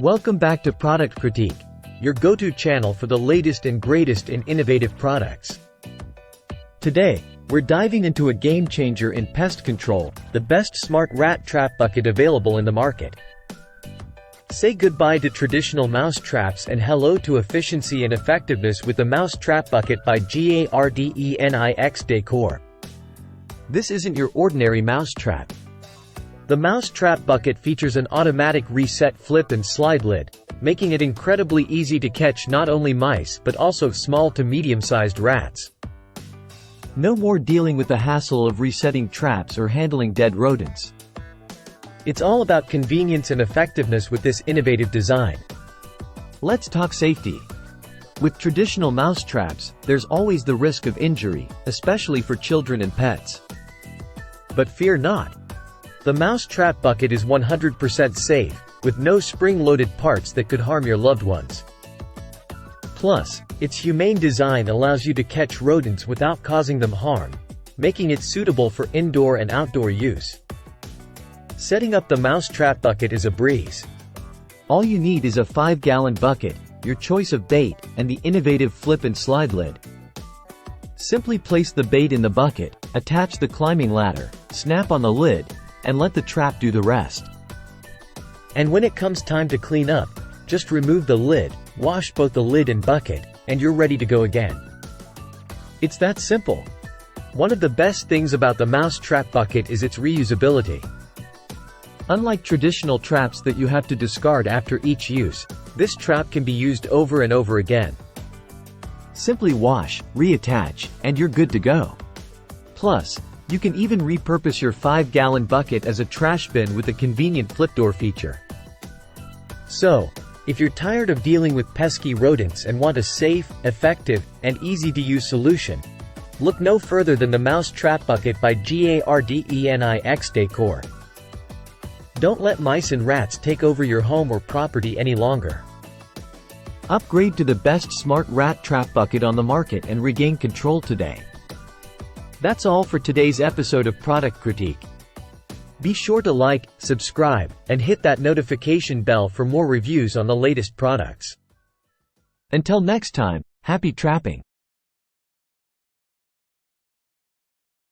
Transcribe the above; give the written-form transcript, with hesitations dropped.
Welcome back to Product Critique, your go-to channel for the latest and greatest in innovative products. Today, we're diving into a game-changer in pest control, the best smart rat trap bucket available in the market. Say goodbye to traditional mouse traps and hello to efficiency and effectiveness with the Mouse Trap Bucket by Rodents Decor. This isn't your ordinary mouse trap. The Mouse Trap Bucket features an automatic reset flip and slide lid, making it incredibly easy to catch not only mice but also small to medium-sized rats. No more dealing with the hassle of resetting traps or handling dead rodents. It's all about convenience and effectiveness with this innovative design. Let's talk safety. With traditional mouse traps, there's always the risk of injury, especially for children and pets. But fear not. The Mouse Trap Bucket is 100% safe, with no spring-loaded parts that could harm your loved ones. Plus, its humane design allows you to catch rodents without causing them harm, making it suitable for indoor and outdoor use. Setting up the Mouse Trap Bucket is a breeze. All you need is a 5-gallon bucket, your choice of bait, and the innovative flip and slide lid. Simply place the bait in the bucket, attach the climbing ladder, snap on the lid, and let the trap do the rest. And when it comes time to clean up, just remove the lid, wash both the lid and bucket, and you're ready to go again. It's that simple. One of the best things about the Mouse Trap Bucket is its reusability. Unlike traditional traps that you have to discard after each use, this trap can be used over and over again. Simply wash, reattach, and you're good to go. Plus, you can even repurpose your 5-gallon bucket as a trash bin with the convenient flip door feature. So, if you're tired of dealing with pesky rodents and want a safe, effective, and easy-to-use solution, look no further than the Mouse Trap Bucket by Rodents Decor. Don't let mice and rats take over your home or property any longer. Upgrade to the best smart rat trap bucket on the market and regain control today. That's all for today's episode of Product Critique. Be sure to like, subscribe, and hit that notification bell for more reviews on the latest products. Until next time, happy trapping!